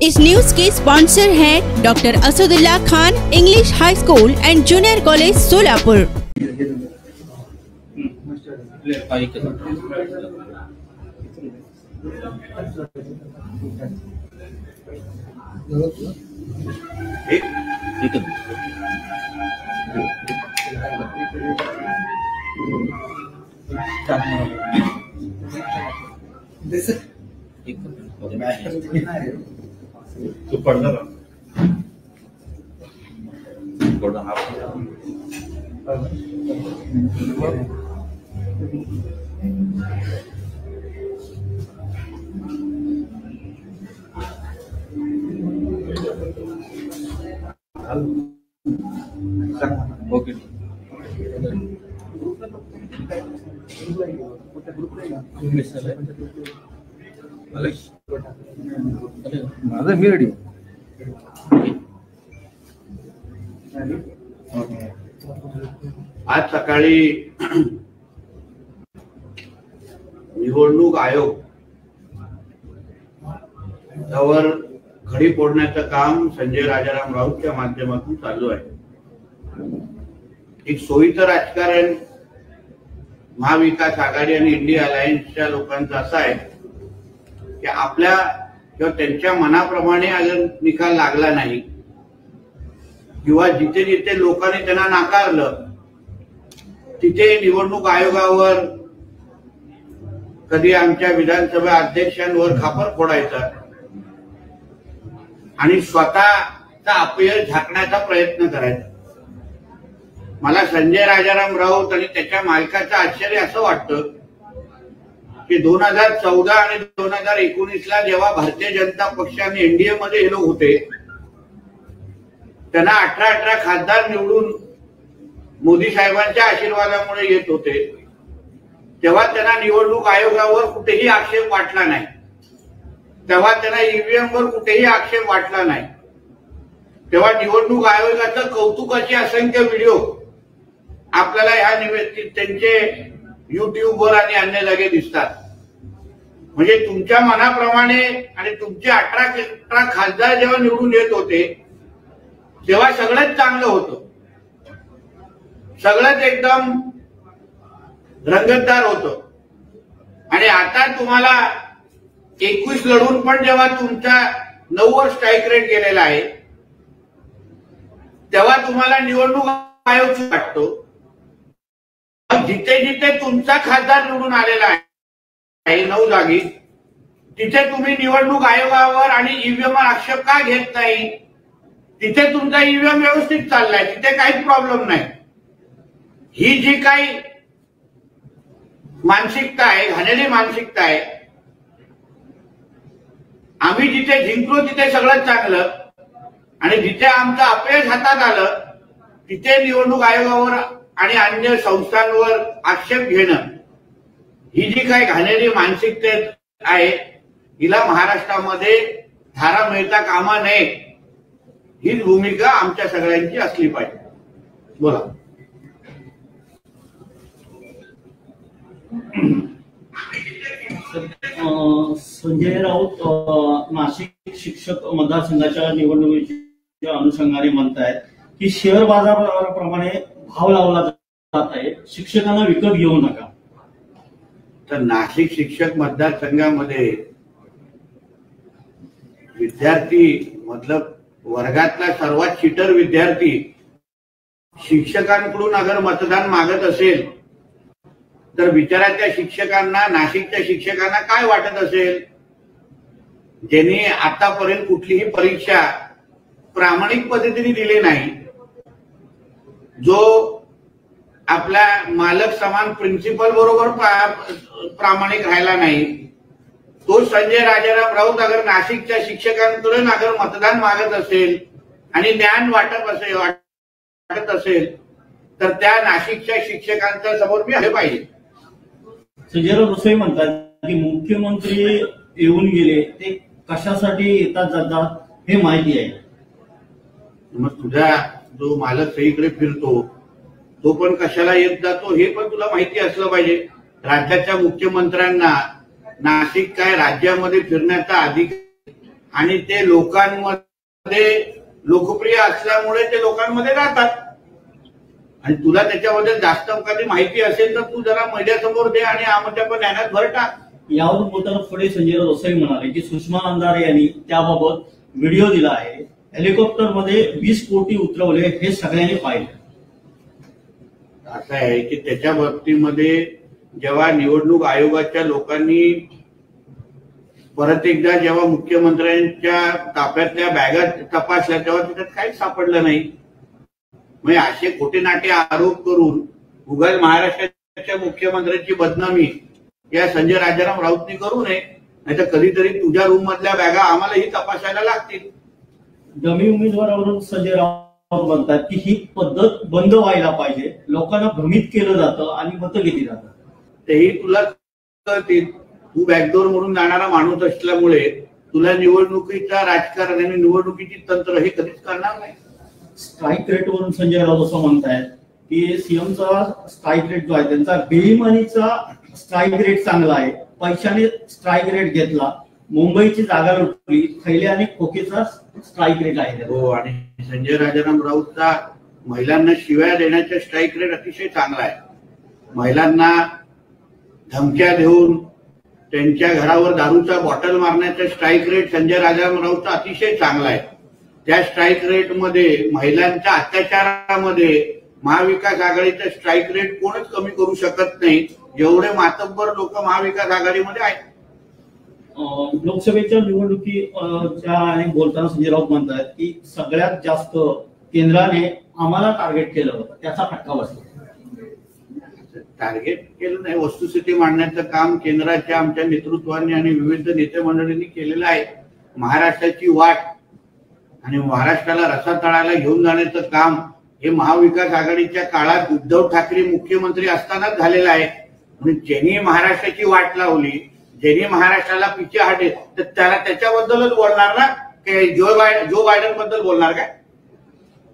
इस news के sponsor हैं doctor Asadullah Khan English high school and junior college Solapur. तो पढ़ना था ओके माझा मी रेडी। आज सकाळी निवडणूक आयोग यावर खडी फोडण्याचं काम संजय राजाराम राऊतच्या माध्यमातून चालू आहे। एक सोयीचं राजकारण महाविकास आघाडी आणि इंडिया अलायन्सच्या लोकांचं असं आहे की आपल्या किंवा त्यांच्या मनाप्रमाणे अगर निकाल लागला नाही किंवा जिथे जिथे लोकांनी त्यांना नाकारलं तिथे निवडणूक आयोगावर कधी आमच्या विधानसभा अध्यक्षांवर खापर फोडायचा आणि स्वतःचा अपयश झाकण्याचा प्रयत्न करायचा। मला संजय राजाराम राऊत आणि त्याच्या मालकाचं आश्चर्य असं वाटतं की 2014 आणि 2019 ला जेव्हा भारतीय जनता पक्षाने एनडीए मध्ये हे लोक होते त्यांना 18 खासदार निवडून मोदी साहेबांच्या आशीर्वादामुळे येत होते, तेव्हा त्यांना निवडणूक आयोगावर कुठेही आक्षेप वाटला नाही, तेव्हा त्यांना ईव्हीएम वर कुठेही आक्षेप वाटला नाही। तेव्हा निवडणूक आयोगाचं कौतुकाचे असंख्य व्हिडिओ आपल्याला ह्या त्यांचे युट्यूबवर आणि अन्य जागे दिसतात। म्हणजे तुमच्या मनाप्रमाणे आणि तुमचे 18 खासदार जेव्हा निवडून येत होते तेव्हा सगळंच चांगलं होतं, सगळंच एकदम रंगतदार होतं। आणि आता तुम्हाला 21 लढून पण जेव्हा तुमचा 9 वर स्ट्राईक रेट गेलेला आहे तेव्हा तुम्हाला निवडणूक आयोग वाटतो। जिथे जिथे तुमचा खासदार निवडून आलेला आहे 9 जागी तिथे तुम्ही निवडणूक आयोगावर आणि ईव्हीएमवर आक्षेप का घेत नाही? तिथे तुमचा ईव्हीएम व्यवस्थित चाललाय, तिथे काहीच प्रॉब्लेम नाही। ही जी काही मानसिकता आहे, घाणेरडी मानसिकता आहे, आम्ही जिथे जिंकलो तिथे सगळं चांगलं आणि जिथे आमचं अपयश हातात आलं तिथे निवडणूक आयोगावर आणि अन्य संस्थांवर आक्षेप घेणं, ही जी काही घाणेरडी मानसिकता आहे हिला महाराष्ट्रामध्ये थारा मिळता कामा नये, हीच भूमिका आमच्या सगळ्यांची असली पाहिजे। बोला। संजय राऊत नाशिक शिक्षक मतदारसंघाच्या निवडणुकीच्या अनुषंगाने म्हणतायत की शेअर बाजाराप्रमाणे भाव लावला जात आहे, शिक्षकांना विकत घेऊ नका। तर नाशिक शिक्षक मतदारसंघामध्ये विद्यार्थी मतलब वर्गातला सर्वात चिटर विद्यार्थी शिक्षकांकडून अगर मतदान मागत असेल तर बिचाराच्या शिक्षकांना, नाशिकच्या शिक्षकांना काय वाटत असेल, ज्यांनी आतापर्यंत कुठलीही परीक्षा प्रामाणिक पद्धतीने दिली नाही, जो आपल्या मालक समान प्रिन्सिपल बरोबर प्रामाणिक राहिला नाही, तो संजय राजाराम राऊत अगर नाशिकच्या शिक्षकांकडून अगर मतदान मागत असेल आणि ज्ञान वाटत असेल तर त्या नाशिकच्या शिक्षकांच्या समोर मी आले पाहिजे। संजयराव रुसवे म्हणतात की मुख्यमंत्री येऊन गेले, ते कशासाठी येतात जातात हे माहिती आहे। मग तुझा जो मालक सगळीकडे फिरतो तो पण कशाला येत जातो हे पण तुला माहिती असलं पाहिजे। राज्याच्या मुख्यमंत्र्यांना नाशिक काय राज्यामध्ये फिरण्याचा अधिकार आणि ते लोकांमध्ये लोकप्रिय असल्यामुळे ते लोकांमध्ये राहतात. आणि तुला त्याच्याबद्दल जास्त कधी माहिती असेल तर तू जरा मीडियासमोर दे आणि आमच्या पण ज्ञानात भर टाक. यावर बोलताना पुढे संजय राऊत असंही म्हणाले की सुषमा अंधारे यांनी त्याबाबत व्हिडिओ दिला आहे. हेलिकॉप्टरमध्ये 20 कोटी उतरवले हे सगळ्यांनी पाहिले. असं आहे की त्याच्या बाबतीमध्ये जेव्हा निवडणूक आयोगाच्या लोकांनी परत एकदा जेव्हा मुख्यमंत्र्यांच्या ताफ्यातल्या बॅगा तपासल्या तेव्हा त्याच्यात काहीच सापडलं नाही. म्हणजे असे खोटे नाटे आरोप करून उगाच महाराष्ट्राच्या मुख्यमंत्र्यांची बदनामी या संजय राजाराम राऊतनी करू नये. नाहीतर कधीतरी तुझ्या रूम मधल्या बॅगा आम्हालाही तपासायला लागतील. डमी उमेदवारावरून संजय राऊत म्हणतात की ही पद्धत बंद व्हायला पाहिजे. लोकांना भ्रमित केलं जातं आणि मतं घेतली जातात. तेही तुला कळतील. तू बॅकडोर म्हणून जाणारा माणूस असल्यामुळे तुला निवडणुकीचा राजकारण आणि निवडणुकीची तंत्र हे कधीच करणार नाही. स्ट्राईक रेटवरून संजय राऊत असं म्हणतायत की सीएमचा स्ट्राईक रेट जो आहे त्यांचा बेईमानीचा स्ट्राईक रेट चांगला आहे. पैशाने स्ट्राईक रेट घेतला, मुंबईची जागा लुटली, थैले आणि खोकेचा स्ट्राईक रेट आहे. हो, आणि संजय राजाराम राऊतचा महिलांना शिव्या देण्याचा स्ट्राईक रेट अतिशय चांगला आहे. महिलांना धमक्या देऊन त्यांच्या घरावर दारूचा बॉटल मारण्याचा स्ट्राईक रेट संजय राजाराम राऊतचा अतिशय चांगला आहे. त्या स्ट्राईक रेटमध्ये महिलांच्या अत्याचारामध्ये महाविकास आघाडीचा स्ट्राईक रेट कोणच कमी करू शकत नाही, जेवढे मातब्बर लोक महाविकास आघाडीमध्ये आहेत. लोकसभेच्या निवडणुकीच्या बोलताना संजय राऊत म्हणतात की सगळ्यात जास्त केंद्राने आम्हाला टार्गेट केलं होतं, त्याचा फटका बसला. टार्गेट केलं नाही, वस्तुस्थिती मांडण्याचं काम केंद्राच्या आमच्या नेतृत्वाने आणि विविध नेते मंडळींनी केलेलं आहे. महाराष्ट्राची वाट आणि महाराष्ट्राला रसातळाला घेऊन जाण्याचं काम हे महाविकास आघाडीच्या काळात उद्धव ठाकरे मुख्यमंत्री असतानाच झालेलं आहे. म्हणून ज्यांनी महाराष्ट्राची वाट लावली, ज्यांनी महाराष्ट्राला पिछे हटे, तर त्याला त्याच्याबद्दलच बोलणार ना, जो बायडन बद्दल बोलणार काय?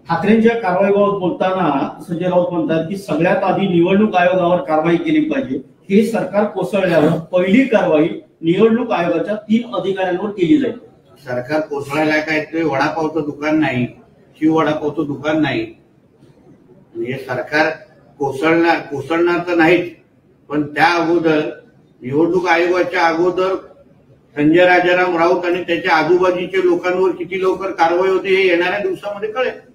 ठाकरेंच्या कारवाईबाबत बोलताना संजय राऊत म्हणतात की सगळ्यात आधी निवडणूक आयोगावर कारवाई केली पाहिजे. हे सरकार कोसळल्यावर पहिली कारवाई निवडणूक आयोगाच्या 3 अधिकाऱ्यांवर केली जाईल. सरकार कोसळायला काय ते वडापावचं दुकान नाही, शिव वडापावचं दुकान नाही. हे सरकार कोसळणार तर नाहीच, पण त्या अगोदर निवडणूक आयोगाच्या अगोदर संजय राजाराम राऊत आणि त्याच्या आजूबाजूच्या लोकांवर किती लवकर कारवाई होते हे येणाऱ्या दिवसामध्ये कळेल.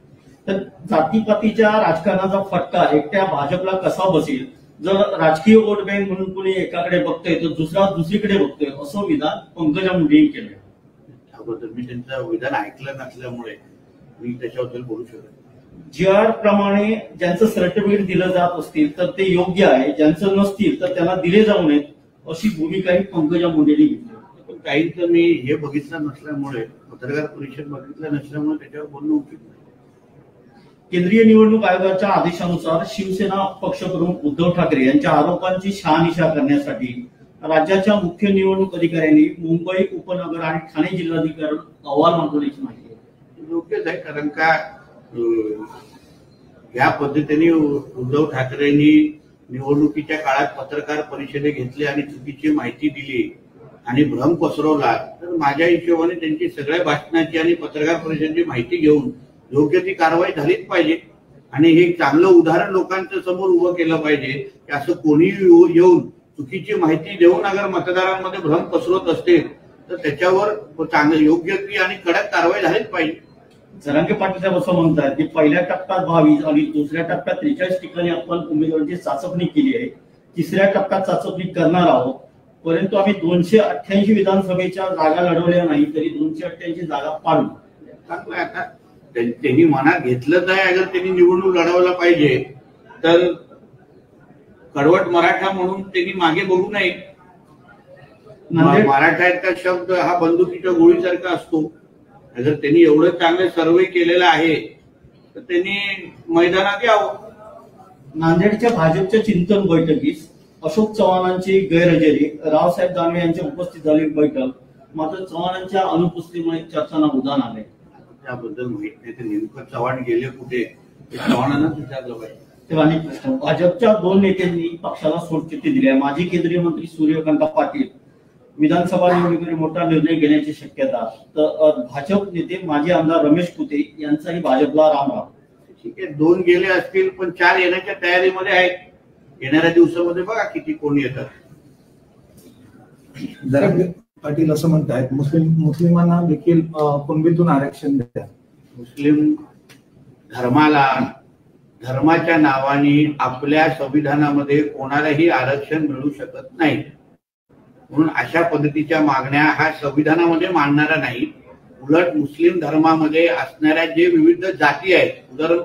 तर जातीपातीच्या राजकारणाचा फटका एकट्या भाजपला कसा बसेल? जर राजकीय वोट बँक म्हणून कुणी एकाकडे बघतोय तर दुसरा दुसरीकडे बघतोय, असं विधान पंकजा मुंडेंनी केलं. त्याबद्दल मी त्यांचं विधान ऐकलं नसल्यामुळे मी त्याच्याबद्दल बोलू शकत. GR प्रमाणे ज्यांचं सर्टिफिकेट दिलं जात असतील तर ते योग्य आहे, ज्यांचं नसतील तर त्यांना दिले जाऊ नयेत, अशी भूमिकाही पंकजा मुंडेंनी घेतली. काहींचं मी हे बघितलं नसल्यामुळे, पत्रकार परिषद बघितलं नसल्यामुळे त्याच्यावर बोलणं उचित नाही. केंद्रीय निवडणूक आयोगाच्या आदेशानुसार शिवसेना पक्षप्रमुख उद्धव ठाकरे यांच्या आरोपांची शहानिशा करण्यासाठी राज्याच्या मुख्य निवडणूक अधिकाऱ्यांनी मुंबई उपनगर आणि ठाणे जिल्हाधिकारी अहवाल मागवण्याची माहिती आहे. योग्यच आहे, कारण का या पद्धतीने उद्धव ठाकरेंनी निवडणुकीच्या काळात पत्रकार परिषदे घेतली आणि चुकीची माहिती दिली आणि भ्रम पसरवला, तर माझ्या हिशोबाने त्यांची सगळ्या भाषणाची आणि पत्रकार परिषदेची माहिती घेऊन योग्य ती कारवाई झालीच पाहिजे. आणि हे चांगलं उदाहरण लोकांच्या समोर उभं केलं पाहिजे की असं कोणी येऊन चुकीची माहिती देऊन अगर मतदारांमध्ये भ्रम पसरवत असतील तर त्याच्यावर चांगलं योग्य ती आणि कडक कारवाई झालीच पाहिजे. जरांगे पाटील असं म्हणतात की पहिल्या टप्प्यात 22 आणि दुसऱ्या टप्प्यात 43 ठिकाणी आपण उमेदवारांची चाचपणी केली आहे, तिसऱ्या टप्प्यात चाचपणी करणार आहोत. परंतु आम्ही 288 विधानसभेच्या जागा लढवल्या नाही तरी 288 जागा पाडू. चांगलं आहे. आता त्यांनी मनात घेतलंच आहे, अगर त्यांनी निवडणूक लढवायला पाहिजे तर कडवट मराठा म्हणून त्यांनी मागे बघू नये. मराठा शब्द हा बंदुकीच्या गोळीसारखा असतो. जर त्यांनी एवढं चांगलं सर्वे केलेलं आहे तर त्यांनी मैदानात यावं. नांदेडच्या भाजपच्या चिंतन बैठकीस अशोक चव्हाणांची गैरहजेरी, रावसाहेब दानवे यांच्या उपस्थित झालेली बैठक, मात्र चव्हाणांच्या अनुपस्थितीमुळे चर्चांना उधाण आले. त्याबद्दल माहित नाही, ते नेमकं चव्हाण गेले कुठे चव्हाणांनाच विचारलं पाहिजे. तेव्हा अनेक प्रश्न. भाजपच्या 2 नेत्यांनी पक्षाला सोडचिठ्ठी दिली आहे. माजी केंद्रीय मंत्री सूर्यकांत पाटील विधानसभा निवडणुकीवर मोठा निर्णय घेण्याची शक्यता, तर भाजप नेते माजी आमदार रमेश कुटे यांचाही भाजपला रामराम. ठीक आहे, 2 गेले असतील पण 4 येण्याच्या तयारीमध्ये आहेत. येणाऱ्या दिवसामध्ये बघा किती कोण येतात. जरा पाटील असं म्हणतायत मुस्लिमांना देखील कुणबीतून आरक्षण द्या. मुस्लिम धर्माला धर्माच्या नावाने आपल्या संविधानामध्ये कोणालाही आरक्षण मिळू शकत नाही. म्हणून अशा पद्धतीच्या मागण्या हा संविधानामध्ये मांडणारा नाही. उलट मुस्लिम धर्मामध्ये असणाऱ्या जे विविध जाती आहेत, उदाहरण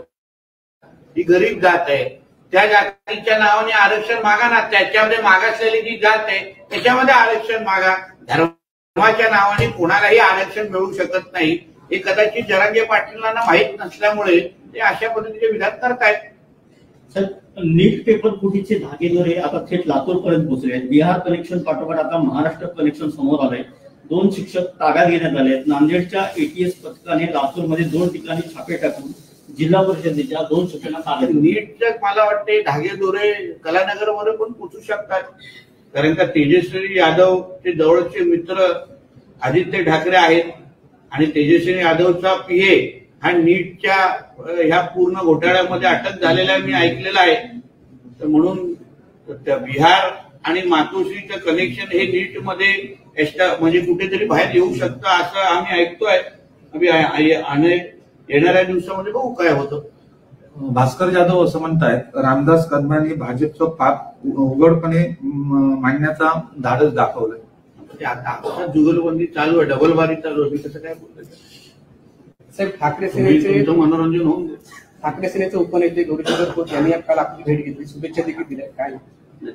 ही गरीब जात आहे, त्या जातीच्या नावाने आरक्षण मागा ना. त्याच्यामध्ये मागासलेली जी जात आहे त्याच्यामध्ये आरक्षण मागा. धर्माच्या नावाने कोणालाही आरक्षण मिळू शकत नाही. हे कदाचित जरांगे पाटीलांना माहीत नसल्यामुळे ते अशा पद्धतीचे विधान करतायत. सर, नीट पेपर फुटीचे धागेदोरे आता थेट लातूर पर्यंत पोहोचले आहेत. बिहार कनेक्शन पाठोपाठ आता महाराष्ट्र कनेक्शन समोर आलंय. 2 शिक्षक ताब्यात घेण्यात आले आहेत. नांदेडच्या ATS पथकाने लातूरमध्ये 2 ठिकाणी छापे टाकून जिल्हा परिषदेच्या 2 शिक्षकांना ताब्यात. नीटचं मला वाटते धागेदोरे कलानगरमध्ये पण पोचू शकतात. कारण का तेजस्वी यादव ते जवळचे मित्र आदित्य ठाकरे आहेत आणि तेजस्वी यादवचा PA हा नीटच्या ह्या पूर्ण घोटाळ्यामध्ये अटक झालेला मी ऐकलेला आहे. तर म्हणून त्या बिहार आणि मातोश्रीचं कनेक्शन हे नीटमध्ये म्हणजे कुठेतरी बाहेर येऊ शकतं असं आम्ही ऐकतोय. आणि येणाऱ्या दिवसामध्ये बघू काय होतं. भास्कर जाधव असं म्हणतायत रामदास कदमांनी भाजपचं पाप उघडपणे मांडण्याचा धाडस दाखवलंय. म्हणजे आता जुगलबंदी चालू आहे, डबलबारी चालू आहे. मी कसं काय बोलतोय साहेब, ठाकरे सेनेचे मनोरंजन होऊन ठाकरे सेनेचे उपनेते गौरीशंकर खोत यांनी काल आपली भेट घेतली, शुभेच्छा देखील दिल्या. काय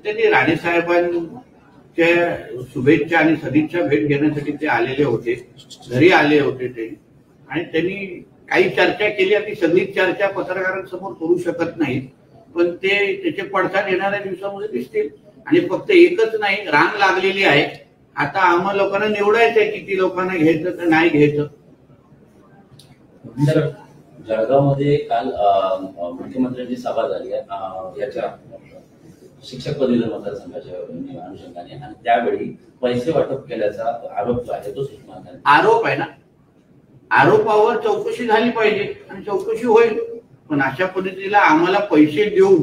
त्यांनी राणेसाहेबांच्या शुभेच्छा आणि सदिच्छा भेट घेण्यासाठी ते आलेले होते, घरी आले होते ते. आणि त्यांनी काही चर्चा केली. ती सगळीच चर्चा पत्रकारांसमोर करू शकत नाहीत, पण ते त्याचे पडसाद येणाऱ्या दिवसामध्ये दिसतील. आणि फक्त एकच नाही, रांग लागलेली आहे. आता आम्हा लोकांना निवडायचंय किती लोकांना घ्यायचं तर नाही घ्यायचं. सर, जळगावमध्ये काल मुख्यमंत्र्यांची सभा झाली याच्या शिक्षक पदवीधर मतदारसंघाच्या अनुषंगाने, आणि त्यावेळी पैसे वाटप केल्याचा आरोप जो आहे तो सुषमा आरोप आहे ना. आरोपावर चौकशी झाली पाहिजे आणि चौकशी होईल. पण अशा पद्धतीला आम्हाला पैसे देऊन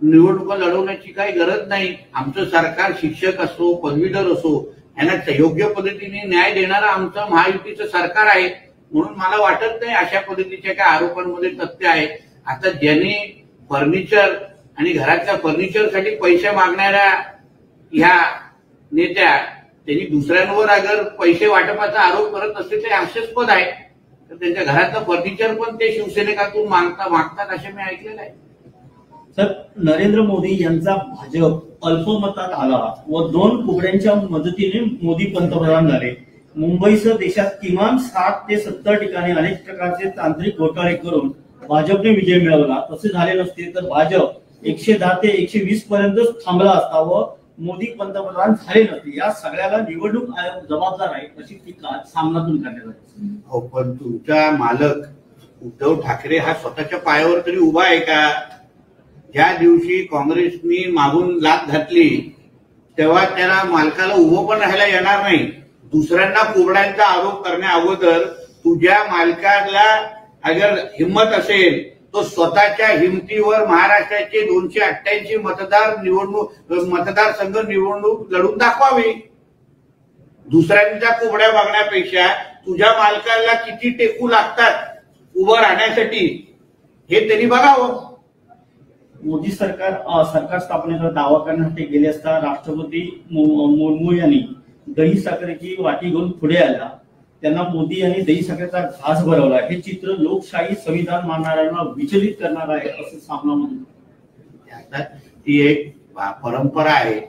निवडणुका लढवण्याची काही गरज नाही. आमचं सरकार शिक्षक असो पदवीधर असो यांना योग्य पद्धतीने न्याय देणारं आमचं महायुतीचं सरकार आहे. म्हणून मला वाटत नाही अशा पद्धतीच्या काही आरोपांमध्ये तथ्य आहे. आता ज्यांनी फर्निचर आणि घरातल्या फर्निचरसाठी पैसे मागणाऱ्या ह्या नेत्या त्यांनी दुसऱ्यांवर अगर पैसे वाटपाचा आरोप करत असतील ते हास्यास्पद आहे. तर त्यांच्या घरातलं फर्निचर पण ते शिवसैनिकातून मागतात असे मी ऐकलेलं आहे. सर, नरेंद्र मोदी यांचा भाजप अल्पमतात आला व 2 फुगड्यांच्या मदतीने मोदी पंतप्रधान झाले. मुंबईसह देशात किमान 60 ते 70 ठिकाणी अनेक प्रकारचे तांत्रिक घोटाळे करून भाजपने विजय मिळवला. तसे झाले नसते तर भाजप 110 ते 120 पर्यंतच थांबला असता व मोदी पंतप्रधान झाले नसते. या सगळ्याला निवडणूक आयोग जबाबदार आहे अशी टीका सामनातून करण्यात आली. हो, पण तुमचा मालक उद्धव ठाकरे हा स्वतःच्या पायावर तरी उभा आहे का? ज्या दिवशी काँग्रेसनी मागून लाथ घातली तेव्हा त्याला मालकाला उभं पण राहायला येणार नाही. दुसऱ्यांना कोबड्यांचा आरोप करण्या अगोदर तुझ्या मालकाला अगर हिंमत असेल तो स्वतःच्या हिमतीवर महाराष्ट्राचे 288 मतदारसंघ निवडणूक लढून दाखवावी. दुसऱ्यांच्या कोबड्या बघण्यापेक्षा तुझ्या मालकाला किती टेकू लागतात उभं राहण्यासाठी हे त्यांनी बघावं. मोदी सरकार स्थापनेचा दावा करण्यासाठी गेले असता राष्ट्रपती मुर्मू यांनी दही साखरेची वाटी घेऊन पुढे आला. त्यांना मोदी यांनी दही साखरेचा घास भरवला. हे चित्र लोकशाही संविधान मानणाऱ्यांना विचलित करणार आहे असं सामना. ती एक परंपरा आहे.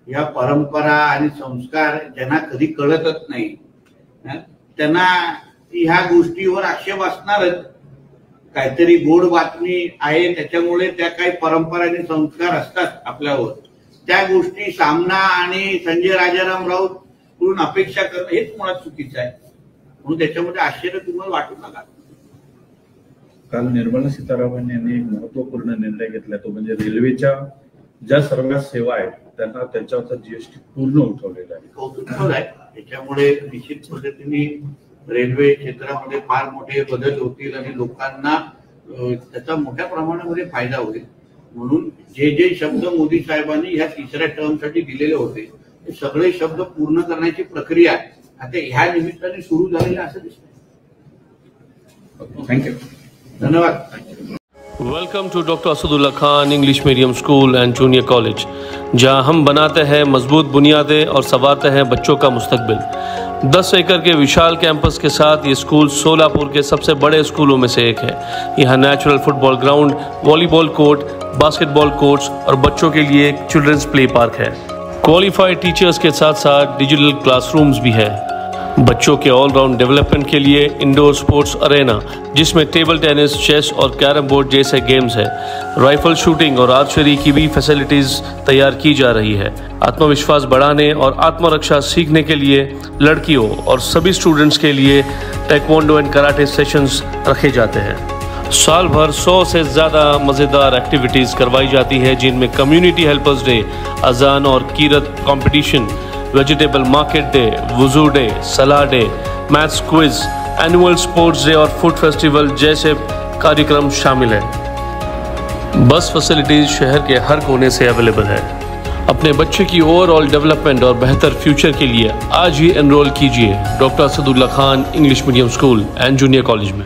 या परंपरा आणि संस्कार ज्यांना कधी कळतच नाही त्यांना ह्या गोष्टीवर आक्षेप असणारच. काहीतरी गोड बातमी आहे त्याच्यामुळे त्या काही परंपरा आणि संस्कार असतात आपल्यावर. त्या गोष्टी सामना आणि संजय राजाराम राऊत कडून अपेक्षा करणं हेच मुळात चुकीचं आहे. म्हणून त्याच्यामध्ये आश्चर्य तुम्हाला वाटू नका. काल निर्मला सीतारामन यांनी एक महत्वपूर्ण निर्णय घेतला, तो म्हणजे रेल्वेच्या ज्या सर्व सेवा आहेत त्यांना त्याच्यावरचा जीएसटी पूर्ण उठवलेला आहे. कौतुकास्पद आहे. त्याच्यामुळे निश्चित पद्धतीने रेल्वे क्षेत्रामध्ये फार मोठे बदल होतील आणि लोकांना त्याचा मोठ्या प्रमाणामध्ये फायदा होईल. म्हणून जे जे शब्द मोदी साहेबांनी ह्या तिसऱ्या टर्मसाठी दिलेले होते ते सगळे शब्द पूर्ण करण्याची प्रक्रिया आता ह्या निमित्ताने सुरू झालेली असं दिसतंय. थँक्यू. धन्यवाद. Welcome to doctor Asadullah Khan English medium school and junior college, जहां हम बनाते हैं मजबूत बुनियादें और संवारते हैं बच्चों का मुस्तकबिल. 10 एकड़ के विशाल कैंपस के साथ ये स्कूल सोलापुर के सबसे बड़े स्कूलों में से एक है. यहाँ natural football ground, volleyball court, basketball courts और बच्चों के लिए एक चिल्ड्रंस प्ले पार्क है. क्वालिफाइड टीचर्स के साथ साथ डिजिटल क्लासरूम्स भी है. बच्चों के ऑलराउंड डेवलपमेंट के लिए इंडोर स्पोर्ट्स अरेना, जिसमें टेबल टेनिस, चेस और कैरम बोर्ड जैसे गेम्स है. राइफल शूटिंग और आर्चरी की भी फैसिलिटीज तैयार की जा रही है. आत्मविश्वास बढ़ाने और आत्मरक्षा सीखने के लिए लड़कियों और सभी स्टूडेंट्स के लिए टेक्वांडो एंड कराटे सेशंस रखे जाते हैं. साल भर 100 से ज़्यादा मज़ेदार एक्टिविटीज़ करवाई जाती है, जिनमें कम्युनिटी हेल्पर्स डे, अजान और कीरत कंपटीशन, वेजिटेबल मार्केट डे, वुजू डे, सलाह day, maths quiz, annual sports day और फूड फेस्टिवल जैसे कार्यक्रम शामिल हैं. बस फैसिलिटीज शहर के हर कोने से अवेलेबल है. अपने बच्चे की ओवरऑल डेवलपमेंट और बेहतर फ्यूचर के लिए आज ही एनरोल कीजिए doctor Asadullah Khan English medium school and junior college में.